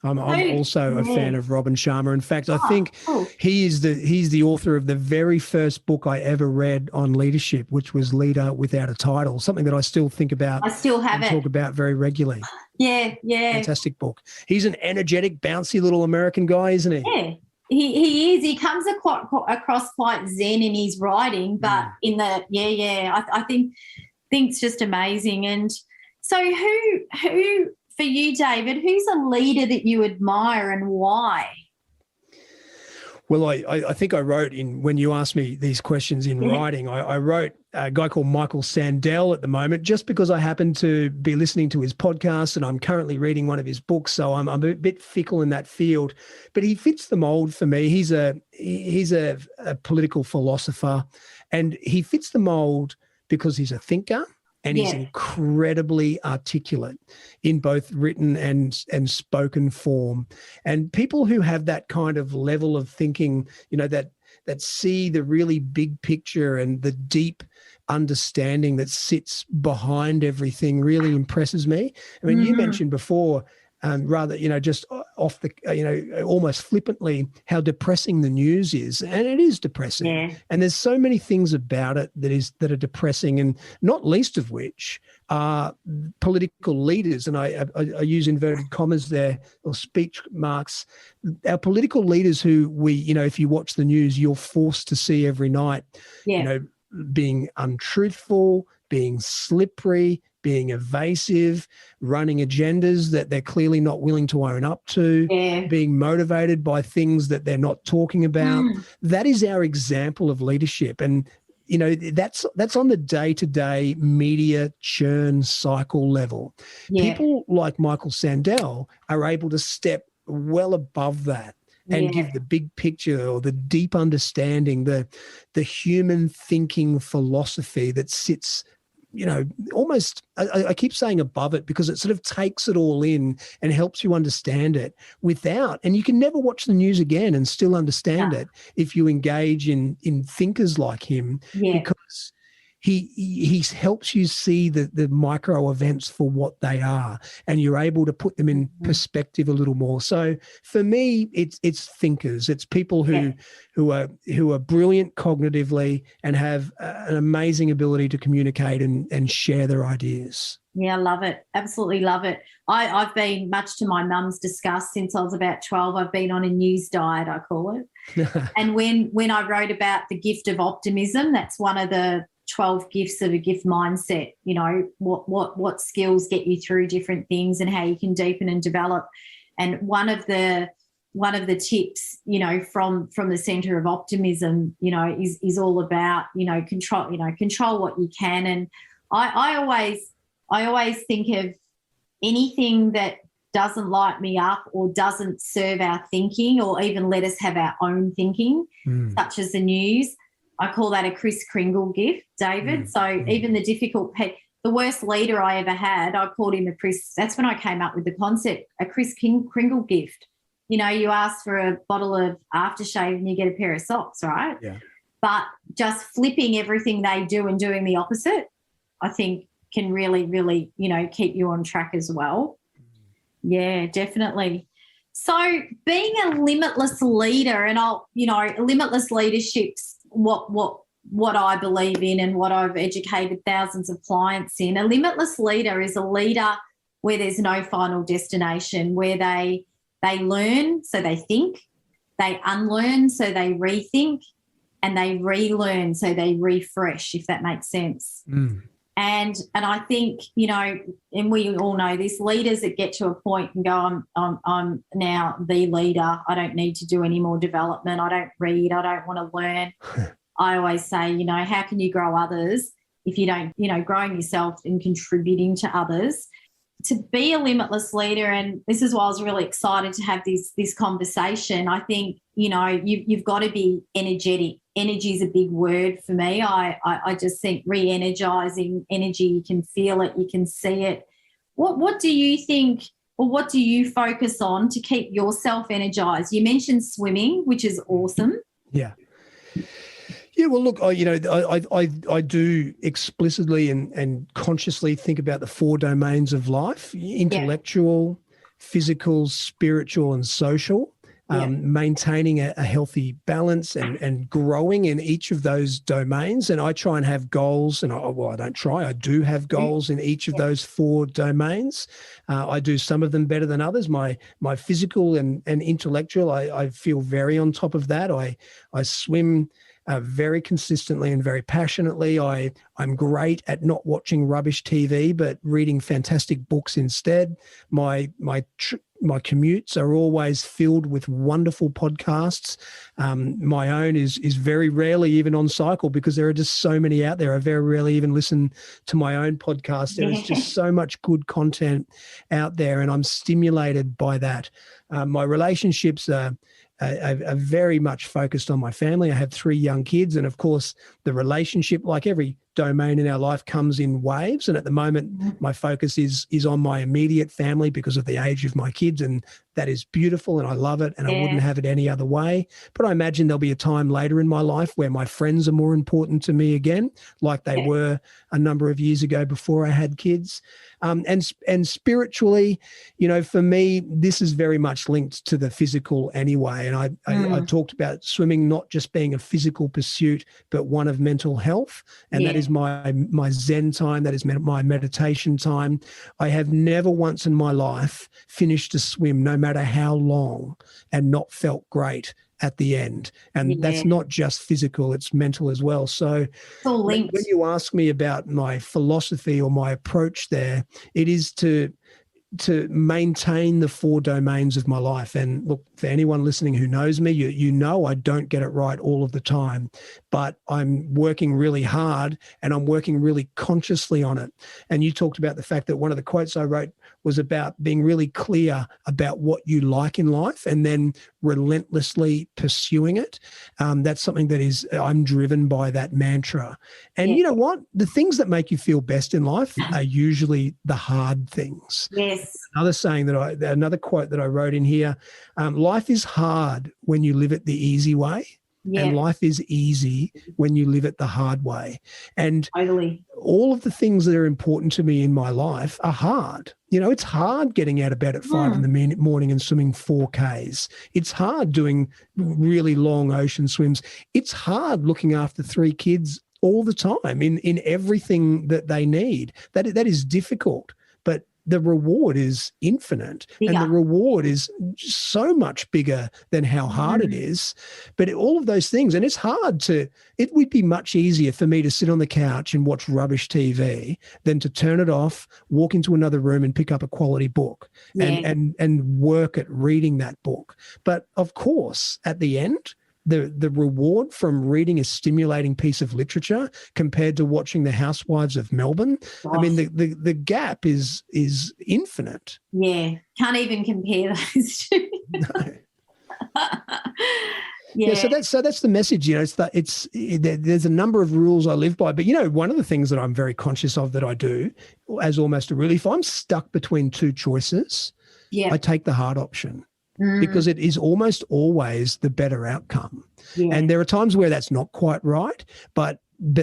I'm also a fan of Robin Sharma. In fact, I think he's the author of the very first book I ever read on leadership, which was Leader Without a Title, something that I still think about. I still have it. Talk about very regularly. Yeah. Fantastic book. He's an energetic, bouncy little American guy, isn't he? Yeah. He is. He comes across quite zen in his writing, but I think it's just amazing. And so who for you, David, who's a leader that you admire and why? Well, I think I wrote when you asked me these questions in writing, I wrote a guy called Michael Sandel at the moment, just because I happen to be listening to his podcast and I'm currently reading one of his books. So I'm a bit fickle in that field, but he fits the mold for me. He's a political philosopher, and he fits the mold because he's a thinker. And he's incredibly articulate in both written and spoken form. And people who have that kind of level of thinking, that see the really big picture and the deep understanding that sits behind everything really impresses me. I mean, you mentioned before, just off the, almost flippantly how depressing the news is. And it is depressing. Yeah. And there's so many things about it that are depressing, and not least of which are political leaders. And I use inverted commas there, or speech marks. Our political leaders who we, if you watch the news, you're forced to see every night, being untruthful, being slippery, being evasive, running agendas that they're clearly not willing to own up to, being motivated by things that they're not talking about. That is our example of leadership. And, that's on the day-to-day media churn cycle level. People like Michael Sandel are able to step well above that and give the big picture, or the deep understanding, the human thinking philosophy that sits, almost, I keep saying above it, because it sort of takes it all in and helps you understand it and you can never watch the news again and still understand it if you engage in thinkers like him, because he helps you see the micro events for what they are, and you're able to put them in perspective a little more. So for me, it's thinkers. It's people who are brilliant cognitively and have an amazing ability to communicate and share their ideas. Yeah, I love it. Absolutely love it. I've been, much to my mum's disgust, since I was about 12, I've been on a news diet, I call it. And when I wrote about the gift of optimism, that's one of the 12 gifts of a gift mindset, what skills get you through different things and how you can deepen and develop. And one of the tips, from the center of optimism, is all about, control what you can. And I always think of anything that doesn't light me up or doesn't serve our thinking, or even let us have our own thinking, such as the news. I call that a Kris Kringle gift, David. Even the difficult the worst leader I ever had, I called him that's when I came up with the concept, a Kris Kringle gift. You ask for a bottle of aftershave and you get a pair of socks, right? Yeah. But just flipping everything they do and doing the opposite, I think can really, really, keep you on track as well. Yeah, definitely. So being a limitless leader, and limitless leadership's what I believe in and what I've educated thousands of clients in. A limitless leader is a leader where there's no final destination, where they learn, so they think, they unlearn, so they rethink, and they relearn, so they refresh, if that makes sense. And I think, and we all know this, leaders that get to a point and go, I'm now the leader. I don't need to do any more development. I don't read. I don't want to learn. I always say, how can you grow others if you don't, growing yourself and contributing to others? To be a limitless leader, and this is why I was really excited to have this conversation, I think, you've got to be energetic. Energy is a big word for me. I just think re-energizing energy, you can feel it, you can see it. What do you think, or what do you focus on to keep yourself energized? You mentioned swimming, which is awesome. Yeah. Yeah, well, look, I do explicitly and consciously think about the 4 domains of life: intellectual, physical, spiritual, and social. Maintaining a healthy balance and growing in each of those domains. And I try and have goals, and I do have goals in each of those 4 domains. I do some of them better than others. My physical and intellectual, I feel very on top of that. I swim very consistently and very passionately. I'm great at not watching rubbish TV, but reading fantastic books instead. My commutes are always filled with wonderful podcasts. My own is very rarely even on cycle, because there are just so many out there. I very rarely even listen to my own podcast. There is just so much good content out there, and I'm stimulated by that. My relationships are very much focused on my family. I have 3 young kids, and of course the relationship, like every domain in our life comes in waves. And at the moment, my focus is on my immediate family because of the age of my kids. And that is beautiful and I love it and I wouldn't have it any other way. But I imagine there'll be a time later in my life where my friends are more important to me again, like they were a number of years ago before I had kids. And spiritually, for me, this is very much linked to the physical anyway. And I talked about swimming not just being a physical pursuit, but one of mental health. And that is my Zen time. That is my meditation time. I have never once in my life finished a swim, no matter how long, and not felt great at the end. And that's not just physical, it's mental as well. So when you ask me about my philosophy or my approach there, it is to maintain the 4 domains of my life. And look, for anyone listening who knows me, you know I don't get it right all of the time, but I'm working really hard and I'm working really consciously on it. And you talked about the fact that one of the quotes I wrote was about being really clear about what you like in life and then relentlessly pursuing it. That's something that I'm driven by that mantra. And you know what? The things that make you feel best in life are usually the hard things. Yes. Another quote that I wrote in here, life is hard when you live it the easy way. And life is easy when you live it the hard way. And all of the things that are important to me in my life are hard. It's hard getting out of bed at 5 in the morning and swimming 4Ks. It's hard doing really long ocean swims. It's hard looking after 3 kids all the time in everything that they need. That is difficult, but the reward is infinite and the reward is so much bigger than how hard it is. But all of those things, and it would be much easier for me to sit on the couch and watch rubbish TV than to turn it off, walk into another room and pick up a quality book and work at reading that book. But of course, at the end, the reward from reading a stimulating piece of literature compared to watching The Housewives of Melbourne, I mean, the gap is infinite. Yeah, can't even compare those two. No. So that's the message. There's a number of rules I live by, but one of the things that I'm very conscious of that I do as almost a rule, if I'm stuck between 2 choices, I take the hard option. Because it is almost always the better outcome. And there are times where that's not quite right, but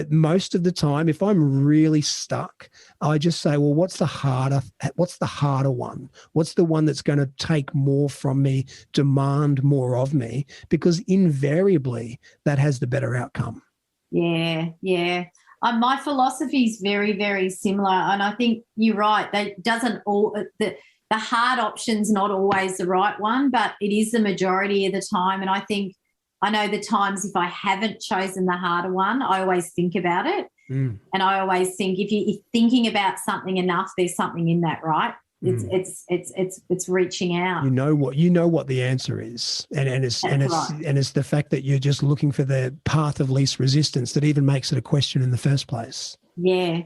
most of the time, if I'm really stuck, I just say, well, what's the harder one? What's the one that's going to take more from me, demand more of me? Because invariably that has the better outcome. Yeah. My philosophy is very, very similar. And I think you're right. The hard option's not always the right one, but it is the majority of the time. And I know the times if I haven't chosen the harder one, I always think about it. And I always think if you're thinking about something enough, there's something in that, right? It's reaching out. You know what the answer is, and it's the fact that you're just looking for the path of least resistance that even makes it a question in the first place. Yeah,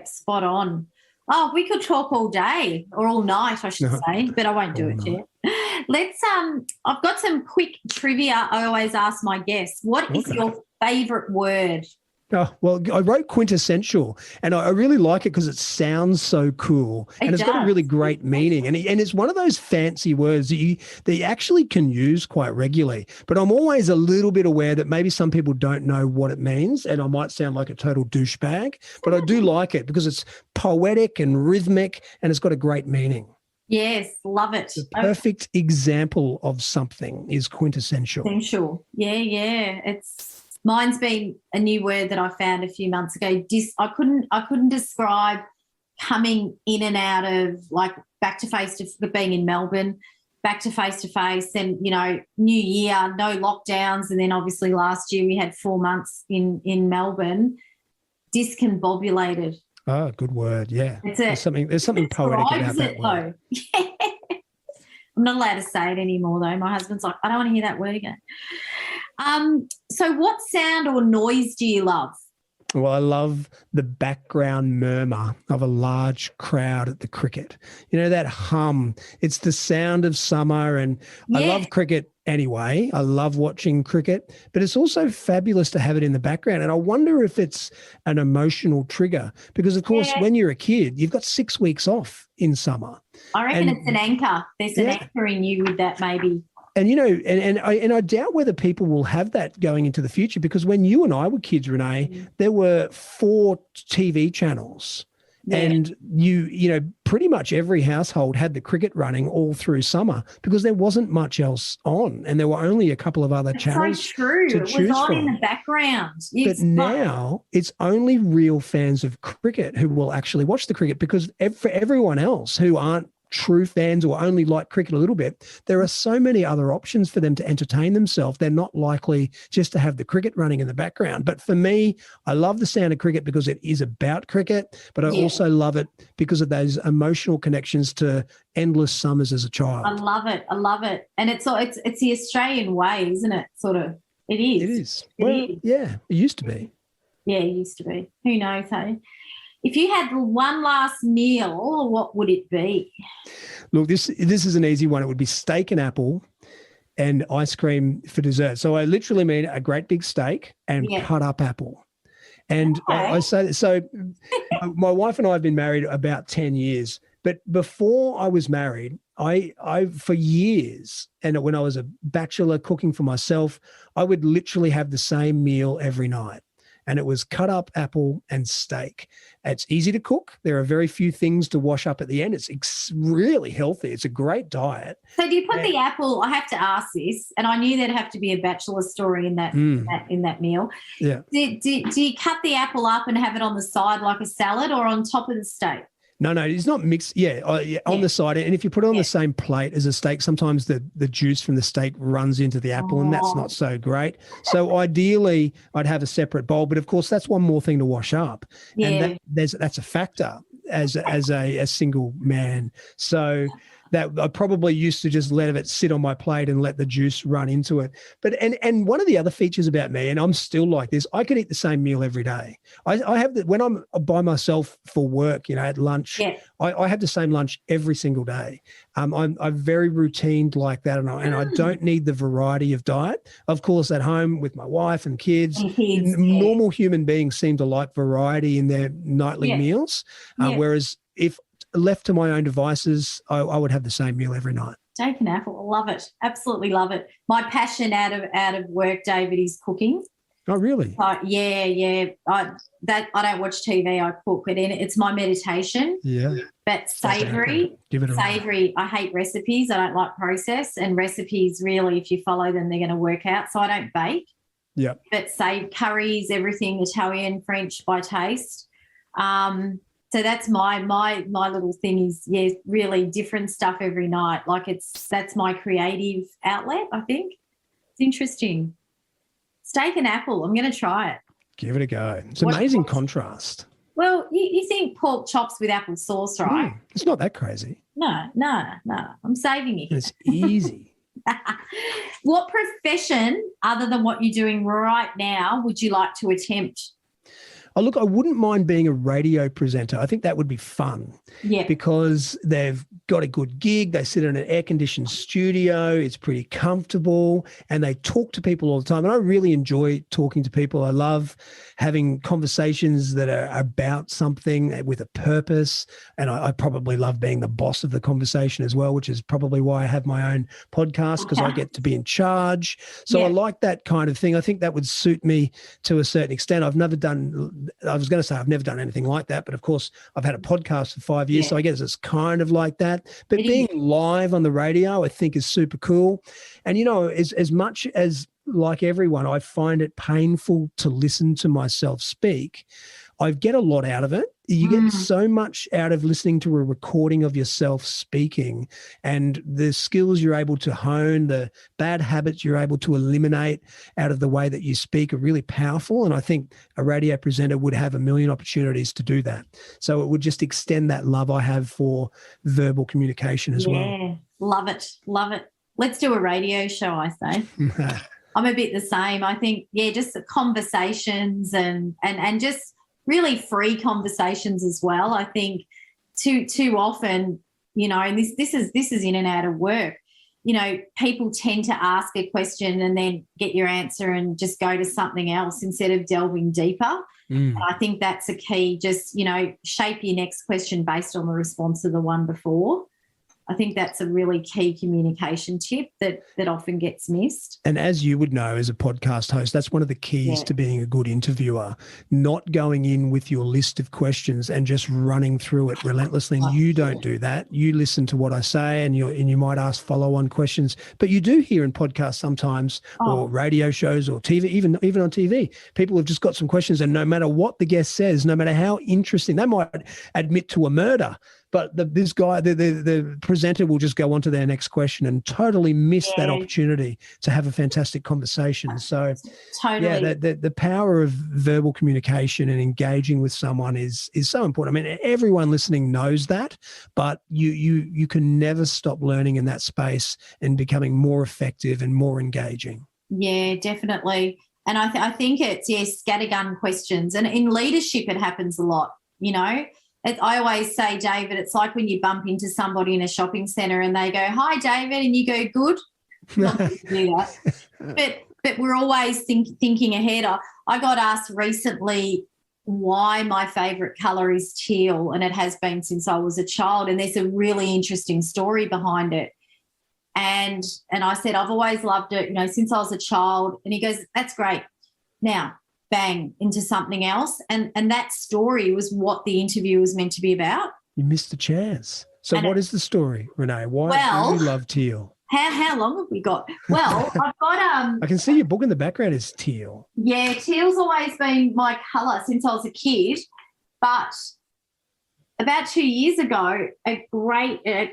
spot on. Oh, we could talk all day or all night, I should say, but I won't do it yet. Let's. I've got some quick trivia. I always ask my guests, what is your favourite word? Oh, well, I wrote quintessential, and I really like it because it sounds so cool, and it's got a really great meaning, and it's one of those fancy words that you actually can use quite regularly. But I'm always a little bit aware that maybe some people don't know what it means, and I might sound like a total douchebag, but I do like it because it's poetic and rhythmic, and it's got a great meaning. Yes, love it. The perfect example of something is quintessential. Quintessential, yeah. Mine's been a new word that I found a few months ago. I couldn't describe coming in and out of like back to face to being in Melbourne, back to face, and new year, no lockdowns, and then obviously last year we had 4 months in Melbourne. Discombobulated. Oh, good word. Yeah, there's something poetic about that word. Yeah. I'm not allowed to say it anymore though. My husband's like, I don't want to hear that word again. So what sound or noise do you love? Well, I love the background murmur of a large crowd at the cricket. You know, that hum, it's the sound of summer. And I love cricket anyway. I love watching cricket, but it's also fabulous to have it in the background. And I wonder if it's an emotional trigger because, of course, when you're a kid, you've got 6 weeks off in summer. I reckon it's an anchor. There's an anchor in you with that maybe. And, you know, and I doubt whether people will have that going into the future because when you and I were kids, Renee, there were 4 TV channels and you know, pretty much every household had the cricket running all through summer because there wasn't much else on and there were only a couple of other channels. So true. To it choose was on from. in the background. But now it's only real fans of cricket who will actually watch the cricket because for everyone else who aren't true fans or only like cricket a little bit, there are so many other options for them to entertain themselves. They're not likely just to have the cricket running in the background. But for me, I love the sound of cricket because it is about cricket, but I also love it because of those emotional connections to endless summers as a child. I love it. I love it. And it's the Australian way, isn't it? Sort of. It is. It is. Yeah, it used to be. Yeah, it used to be. Who knows, hey? If you had one last meal, what would it be? Look, this is an easy one. It would be steak and apple and ice cream for dessert. So I literally mean a great big steak and cut up apple. And I say, so my wife and I have been married about 10 years. But before I was married, I for years, and when I was a bachelor cooking for myself, I would literally have the same meal every night. And it was cut up apple and steak. It's easy to cook. There are very few things to wash up at the end. It's really healthy. It's a great diet. So do you put the apple, I have to ask this, and I knew there'd have to be a bachelor story in that meal. Yeah. Do you cut the apple up and have it on the side like a salad or on top of the steak? No, it's not mixed. On the side. And if you put it on the same plate as a steak, sometimes the juice from the steak runs into the apple and that's not so great. So ideally, I'd have a separate bowl. But, of course, that's one more thing to wash up. Yeah. And that's a factor as a single man. So that I probably used to just let it sit on my plate and let the juice run into it. But and one of the other features about me, and I'm still like this, I could eat the same meal every day. I have when I'm by myself for work, you know, at lunch, I have the same lunch every single day. I'm very routine like that, and I don't need the variety of diet. Of course, at home with my wife and kids, normal human beings seem to like variety in their nightly meals, whereas if left to my own devices, I would have the same meal every night. Steak and apple, love it, absolutely love it. My passion out of work, David, is cooking. Oh, really? Yeah. I don't watch TV. I cook, but it's my meditation. Yeah. But savoury. Give it a savoury. I hate recipes. I don't like process, and recipes really, if you follow them, they're going to work out. So I don't bake. Yeah. But curries, everything Italian, French by taste. So that's my little thing is, really different stuff every night. Like that's my creative outlet, I think. It's interesting. Steak and apple, I'm going to try it. Give it a go. It's amazing contrast. Well, you think pork chops with apple sauce, right? It's not that crazy. No. I'm saving it. It's easy. What profession, other than what you're doing right now, would you like to attempt? Oh, look, I wouldn't mind being a radio presenter. I think that would be fun. Yeah. Because they've got a good gig. They sit in an air-conditioned studio. It's pretty comfortable. And they talk to people all the time. And I really enjoy talking to people. I love having conversations that are about something with a purpose. And I probably love being the boss of the conversation as well, which is probably why I have my own podcast, because I get to be in charge. So I like that kind of thing. I think that would suit me to a certain extent. I've never done anything like that. But, of course, I've had a podcast for 5 years. So I guess it's kind of like that. But being live on the radio, I think, is super cool. And, you know, as much as, like everyone, I find it painful to listen to myself speak, I get a lot out of it. You get so much out of listening to a recording of yourself speaking, and the skills you're able to hone, the bad habits you're able to eliminate out of the way that you speak are really powerful. And I think a radio presenter would have a million opportunities to do that. So it would just extend that love I have for verbal communication as well. Yeah, love it. Let's do a radio show, I say. I'm a bit the same. I think, just the conversations and just really free conversations as well. I think too often, and this is in and out of work. People tend to ask a question and then get your answer and just go to something else instead of delving deeper. And I think that's a key. Just, shape your next question based on the response of the one before. I think that's a really key communication tip that often gets missed. And as you would know as a podcast host, that's one of the keys to being a good interviewer, not going in with your list of questions and just running through it relentlessly. And you don't do that. You listen to what I say and you might ask follow-on questions. But you do hear in podcasts sometimes or radio shows or TV, even on TV, people have just got some questions, and no matter what the guest says, no matter how interesting, they might admit to a murder, but this guy, the presenter will just go on to their next question and totally miss that opportunity to have a fantastic conversation. So the power of verbal communication and engaging with someone is so important. I mean, everyone listening knows that, but you can never stop learning in that space and becoming more effective and more engaging. Yeah, definitely. And I think it's, scattergun questions. And in leadership, it happens a lot, I always say, David, it's like when you bump into somebody in a shopping centre and they go, "Hi, David," and you go, "Good." Not to do that. But we're always thinking ahead. I got asked recently why my favourite colour is teal, and it has been since I was a child, and there's a really interesting story behind it. And I said, "I've always loved it, since I was a child." And he goes, "That's great. Now, bang, into something else." And that story was what the interview was meant to be about. You missed the chance. So what is the story, Renee? Why do you love teal? How long have we got? Well, I've got I can see your book in the background is teal. Yeah, teal's always been my colour since I was a kid. But about 2 years ago, a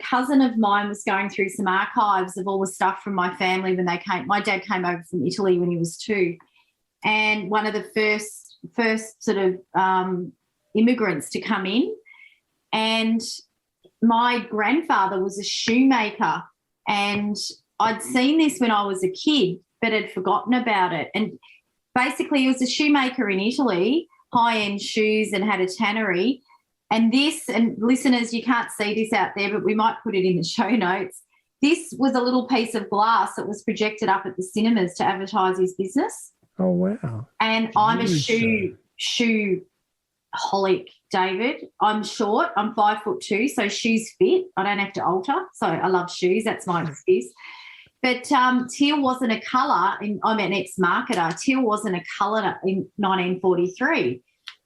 cousin of mine was going through some archives of all the stuff from my family when they came. My dad came over from Italy when he was 2. And one of the first sort of immigrants to come in. And my grandfather was a shoemaker, and I'd seen this when I was a kid but had forgotten about it. And basically he was a shoemaker in Italy, high-end shoes, and had a tannery. And listeners, you can't see this out there, but we might put it in the show notes. This was a little piece of glass that was projected up at the cinemas to advertise his business. Oh, wow. And I'm a shoe holic, David. I'm short. I'm 5'2", so shoes fit. I don't have to alter. So I love shoes. That's my excuse. But teal wasn't a colour. I'm an ex-marketer. Teal wasn't a colour in 1943.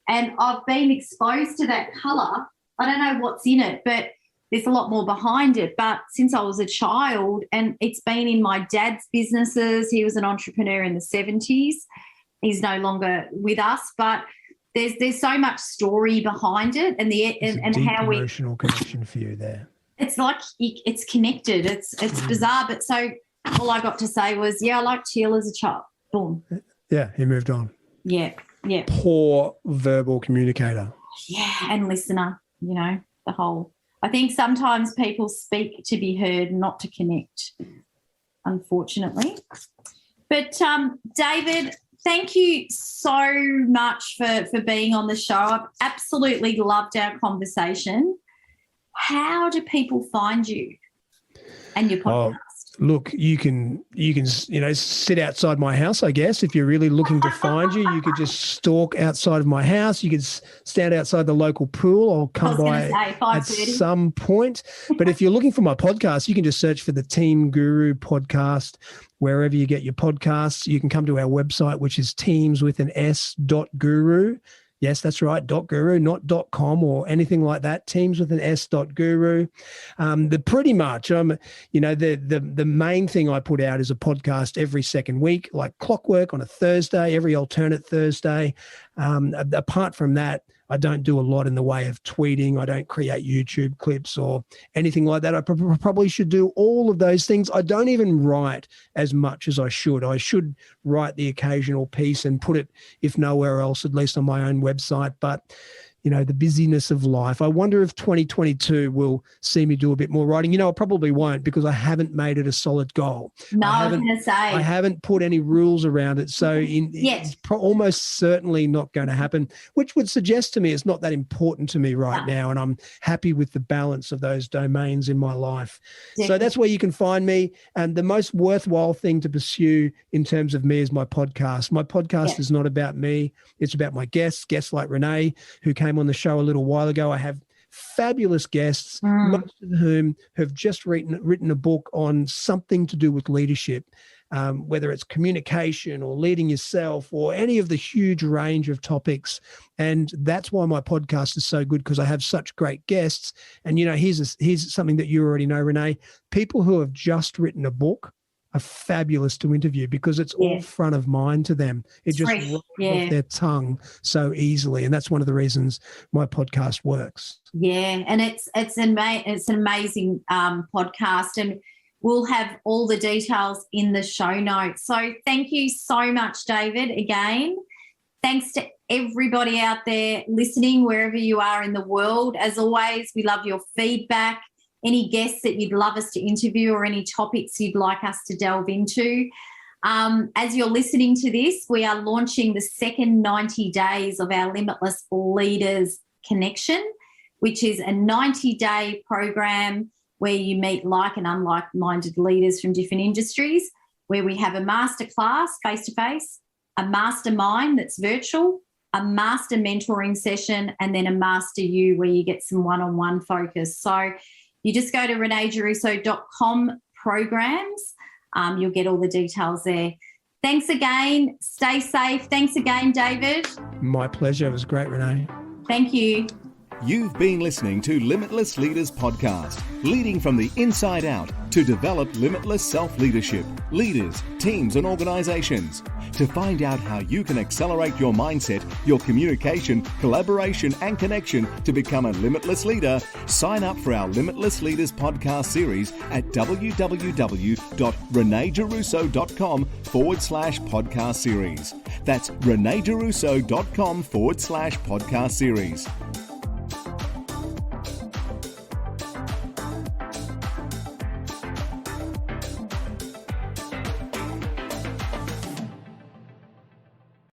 And I've been exposed to that colour. I don't know what's in it, but there's a lot more behind it. But since I was a child, and it's been in my dad's businesses. He was an entrepreneur in the 70s. He's no longer with us, but there's so much story behind it, and how we emotional connection for you there. It's like it's connected. It's bizarre, but so all I got to say was, I liked teal as a child. Boom. Yeah, he moved on. Yeah. Poor verbal communicator. Yeah, and listener. The whole. I think sometimes people speak to be heard, not to connect, unfortunately. But, David, thank you so much for being on the show. I've absolutely loved our conversation. How do people find you and your podcast? Look, you can sit outside my house, I guess. If you're really looking to find you could just stalk outside of my house. You could stand outside the local pool. I'll come by at some point. But if you're looking for my podcast, you can just search for the Team Guru podcast wherever you get your podcasts. You can come to our website, which is teams.guru. Yes, that's right, .guru, not .com or anything like that. Teams with an S.guru. Pretty much, the main thing I put out is a podcast every second week, like clockwork on a Thursday, every alternate Thursday. Apart from that, I don't do a lot in the way of tweeting. I don't create YouTube clips or anything like that. I probably should do all of those things. I don't even write as much as I should. I should write the occasional piece and put it, if nowhere else, at least on my own website. But, the busyness of life. I wonder if 2022 will see me do a bit more writing. I probably won't, because I haven't made it a solid goal. No, I was going to say. I haven't put any rules around it. So it's almost certainly not going to happen, which would suggest to me it's not that important to me right now. And I'm happy with the balance of those domains in my life. Yeah. So that's where you can find me. And the most worthwhile thing to pursue in terms of me is my podcast. My podcast is not about me. It's about my guests like Renee, who came on the show a little while ago. I have fabulous guests, most of whom have just written a book on something to do with leadership, whether it's communication or leading yourself or any of the huge range of topics. And that's why my podcast is so good, because I have such great guests. And, here's something that you already know, Renee. People who have just written a book are fabulous to interview, because it's all front of mind to them. It just rolls off their tongue so easily. And that's one of the reasons my podcast works. Yeah. And it's an amazing podcast, and we'll have all the details in the show notes. So thank you so much, David, again. Thanks to everybody out there listening, wherever you are in the world. As always, we love your feedback. Any guests that you'd love us to interview, or any topics you'd like us to delve into. As you're listening to this, we are launching the second 90 days of our Limitless Leaders Connection, which is a 90-day program where you meet like and unlike-minded leaders from different industries, where we have a masterclass face-to-face, a mastermind that's virtual, a master mentoring session, and then a master you, where you get some one-on-one focus. So you just go to reneegiarrusso.com programs. You'll get all the details there. Thanks again. Stay safe. Thanks again, David. My pleasure. It was great, Renee. Thank you. You've been listening to Limitless Leaders Podcast, leading from the inside out to develop limitless self-leadership, leaders, teams and organizations. To find out how you can accelerate your mindset, your communication, collaboration and connection to become a limitless leader, sign up for our Limitless Leaders podcast series at www.reneegiarrusso.com/podcast series. That's reneegiarrusso.com/podcast series.